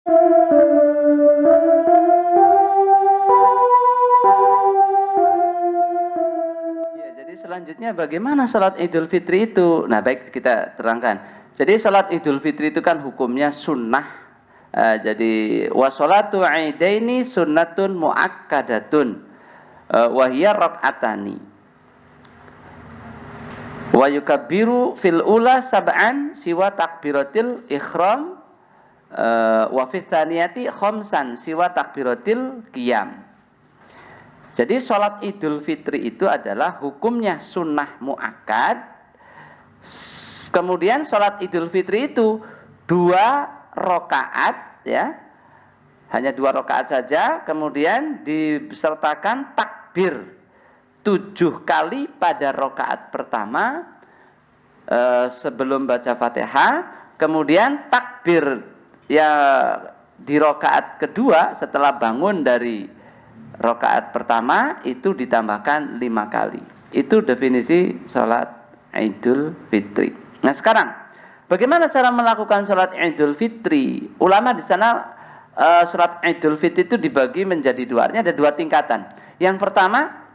Ya, jadi selanjutnya bagaimana sholat Idul Fitri itu? Nah, baik kita terangkan. Jadi sholat Idul Fitri itu kan hukumnya sunnah. Jadi washolatu aidaini sunnatun muakkadatun wahiyya rak'atani wa yukabbiru fil ula sab'an siwa takbiratil ikhram wa fi tsaniyati khamsan siwa takbiratil qiyam. Jadi sholat Idul Fitri itu adalah hukumnya sunnah muakkad. Kemudian sholat Idul Fitri itu 2 rakaat, ya, hanya 2 rakaat saja. Kemudian disertakan takbir 7 kali pada rakaat pertama sebelum baca Fatihah. Kemudian takbir ya di rakaat kedua setelah bangun dari rakaat pertama itu ditambahkan 5 kali. Itu definisi sholat Idul Fitri. Nah sekarang, bagaimana cara melakukan sholat Idul Fitri? Ulama di sana sholat Idul Fitri itu dibagi menjadi 2. Artinya ada 2 tingkatan. Yang pertama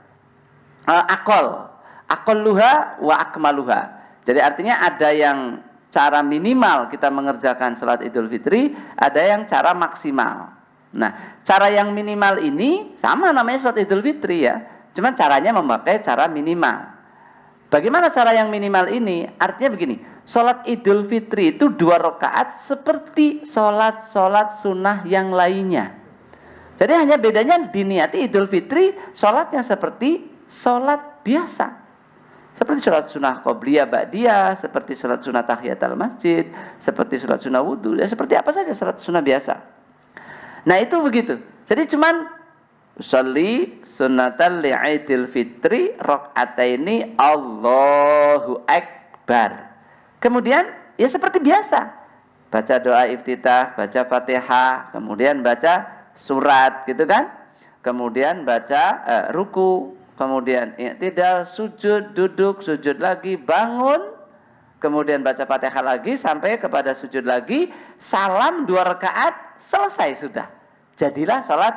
aqalluha wa akmaluha. Jadi artinya ada yang cara minimal kita mengerjakan sholat Idul Fitri, ada yang cara maksimal. Nah, cara yang minimal ini sama namanya sholat Idul Fitri ya, cuman caranya memakai cara minimal. Bagaimana cara yang minimal ini? Artinya begini, sholat Idul Fitri itu 2 rakaat seperti sholat sunnah yang lainnya. Jadi hanya bedanya diniati Idul Fitri sholatnya seperti sholat biasa, seperti sholat sunnah qobliyah ba'diyah, seperti sholat sunnah tahiyatul masjid, seperti sholat sunnah wudhu, ya seperti apa saja sholat sunnah biasa. Nah itu begitu. Jadi cuman sholli sunnatal li'idil fitri rakaataini Allahu Akbar. Kemudian ya seperti biasa, baca doa iftitah, baca Fatihah, kemudian baca surat gitu kan. Kemudian baca ruku, kemudian i'tidal, sujud, duduk, sujud lagi, bangun, kemudian baca Fatihah lagi sampai kepada sujud lagi, salam 2 rakaat, selesai sudah. Jadilah sholat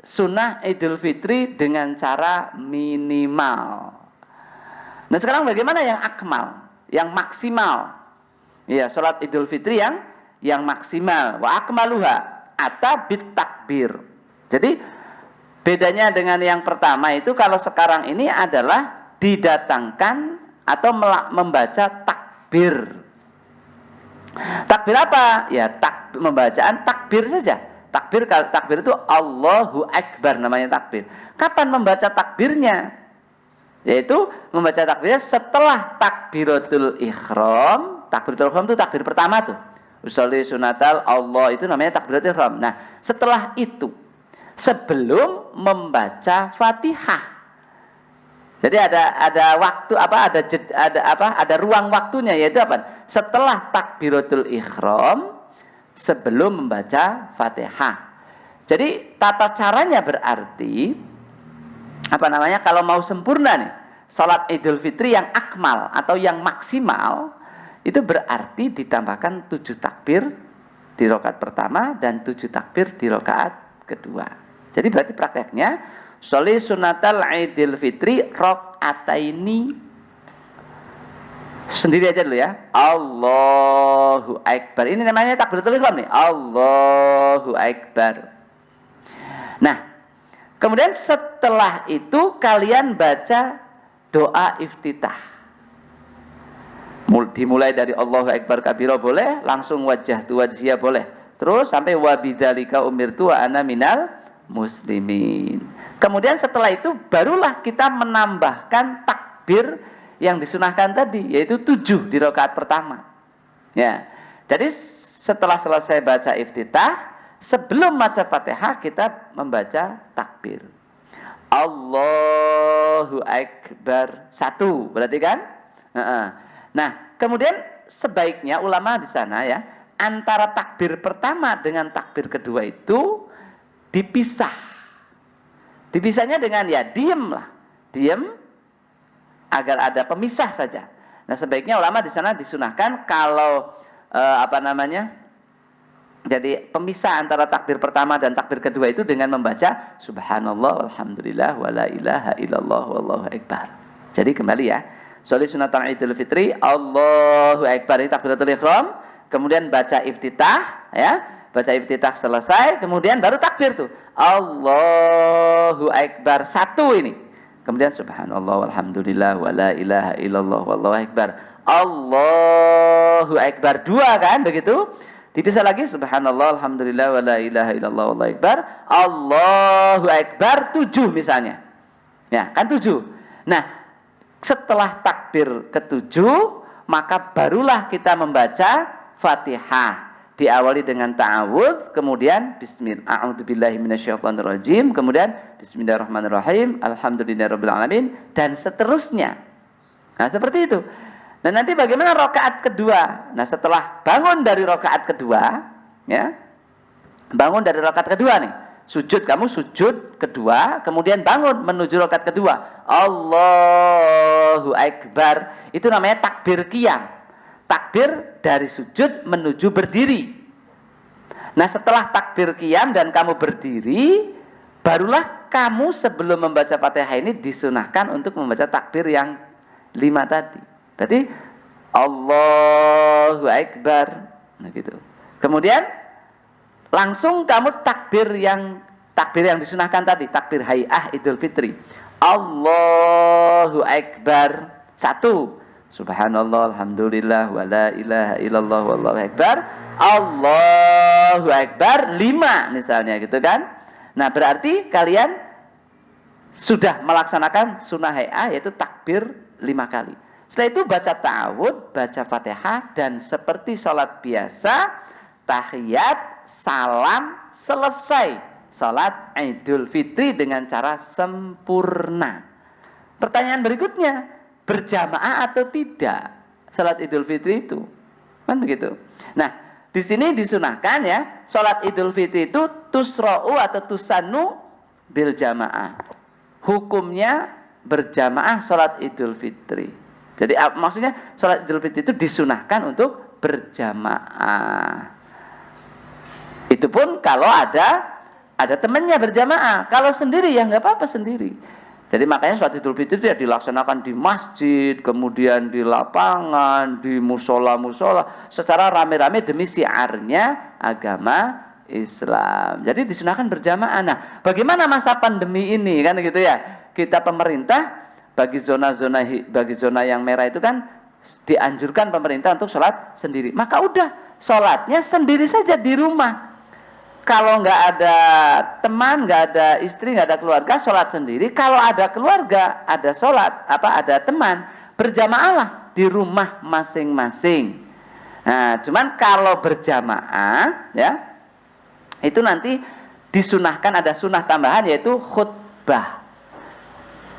sunnah Idul Fitri dengan cara minimal. Nah sekarang bagaimana yang akmal, yang maksimal? Ya, sholat Idul Fitri yang maksimal. Wa akmaluha ata bit takbir. Jadi bedanya dengan yang pertama itu, kalau sekarang ini adalah didatangkan atau membaca takbir. Takbir apa? Ya pembacaan takbir saja. Takbir itu Allahu Akbar namanya takbir. Kapan membaca takbirnya? Yaitu membaca takbirnya setelah takbiratul ihram. Takbiratul ihram itu takbir pertama tuh. Usolli sunatal Allah itu namanya takbiratul ihram. Nah, setelah itu sebelum membaca Fatihah. Jadi ada waktu ada ruang waktunya, yaitu apa? Setelah takbiratul ihram sebelum membaca Fatihah. Jadi tata caranya berarti kalau mau sempurna nih salat Idul Fitri yang akmal atau yang maksimal, itu berarti ditambahkan 7 takbir di rakaat pertama dan 7 takbir di rakaat kedua. Jadi berarti prakteknya sholli sunatal Idul Fitri rakaataini. Sendiri aja dulu ya. Allahu Akbar. Ini namanya takbiratul ihram nih. Allahu Akbar. Nah, kemudian setelah itu kalian baca doa iftitah. Dimulai dari Allahu Akbar kabira boleh, langsung wajjahtu wajhiya boleh. Terus sampai wa bidzalika umirtu wa ana minal muslimin. Kemudian setelah itu barulah kita menambahkan takbir yang disunahkan tadi, yaitu 7 di rakaat pertama. Ya. Jadi setelah selesai baca iftitah, sebelum baca Fatihah kita membaca takbir. Allahu Akbar 1, berarti kan? Nah, kemudian sebaiknya ulama di sana ya, antara takbir pertama dengan takbir kedua itu dipisah. Dipisahnya dengan ya diem agar ada pemisah saja. Nah sebaiknya ulama di sana disunahkan kalau Jadi pemisah antara takbir pertama dan takbir kedua itu dengan membaca subhanallah walhamdulillah wala ilaha illallah wallahu akbar. Jadi kembali ya. Sholli sunatan Idul Fitri, Allahu akbar, ini takbiratul ihram, kemudian baca iftitah ya. Baca iftitah selesai, kemudian baru takbir tuh. Allahu akbar, satu ini. Kemudian subhanallah walhamdulillah wala ilaha illallah wallahu akbar. Allahu akbar, dua kan begitu? Dipisah lagi subhanallah alhamdulillah wala ilaha illallah wallahu akbar. Allahu akbar, 7 misalnya. Ya, kan 7. Nah, setelah takbir ke-7 maka barulah kita membaca Fatihah. Diawali dengan ta'awudz, kemudian bismillah, a'udzubillahi minasyaitonirrajim, kemudian bismillahirrahmanirrahim, alhamdulillahirabbil alamin, dan seterusnya. Nah, seperti itu. Nah, nanti bagaimana rakaat kedua? Nah, setelah bangun dari rakaat kedua, ya. Bangun dari rakaat kedua nih. Sujud, kamu sujud kedua, kemudian bangun menuju rakaat kedua. Allahu akbar. Itu namanya takbir qiyam. Takbir dari sujud menuju berdiri. Nah, setelah takbir qiyam dan kamu berdiri, barulah kamu sebelum membaca Fatihah ini disunahkan untuk membaca takbir yang 5 tadi. Berarti Allahu akbar. Nah, gitu. Kemudian langsung kamu takbir yang disunahkan tadi, takbir hay'ah Idul Fitri. Allahu akbar. 1. Subhanallah, alhamdulillah, wala ilaha illallah, wallahu akbar. Allahu akbar 5 misalnya gitu kan. Nah, berarti kalian sudah melaksanakan sunnah hay'ah, yaitu takbir 5 kali. Setelah itu baca ta'awudz, baca Fatihah, dan seperti sholat biasa, tahiyat, salam, selesai sholat Idul Fitri dengan cara sempurna. Pertanyaan berikutnya, berjamaah atau tidak salat Idul Fitri itu? Kan begitu. Nah, di sini disunahkan ya, salat Idul Fitri itu tusra'u atau tusannu bil jamaah. Hukumnya berjamaah salat Idul Fitri. Jadi maksudnya salat Idul Fitri itu disunahkan untuk berjamaah. Itu pun kalau ada temannya berjamaah. Kalau sendiri ya nggak apa-apa sendiri. Jadi makanya sholat Idul Fitri itu ya dilaksanakan di masjid, kemudian di lapangan, di musola-musola, secara rame-rame demi syiarnya agama Islam. Jadi disunahkan berjamaah. Nah, bagaimana masa pandemi ini kan gitu ya? Kita pemerintah bagi zona yang merah itu kan dianjurkan pemerintah untuk sholat sendiri. Maka udah sholatnya sendiri saja di rumah. Kalau nggak ada teman, nggak ada istri, nggak ada keluarga, sholat sendiri. Kalau ada keluarga, ada sholat, ada teman, berjamaahlah di rumah masing-masing. Nah, cuman kalau berjamaah, ya, itu nanti disunahkan, ada sunnah tambahan yaitu khutbah.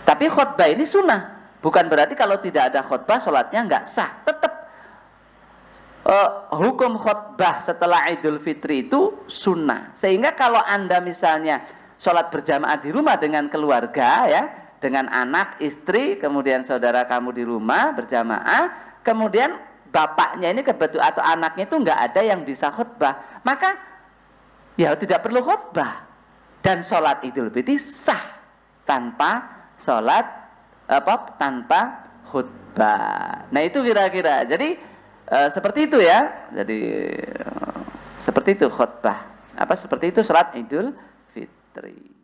Tapi khutbah ini sunnah, bukan berarti kalau tidak ada khutbah sholatnya nggak sah. Tetap hukum khutbah setelah Idul Fitri itu sunnah. Sehingga kalau Anda misalnya sholat berjamaah di rumah dengan keluarga ya, dengan anak, istri, kemudian saudara kamu di rumah berjamaah, kemudian bapaknya ini kebetulan atau anaknya itu nggak ada yang bisa khutbah, maka ya tidak perlu khutbah. Dan sholat Idul Fitri sah tanpa tanpa khutbah. Nah, itu kira-kira. Jadi seperti itu ya. Jadi seperti itu khutbah. Seperti itu sholat Idul Fitri.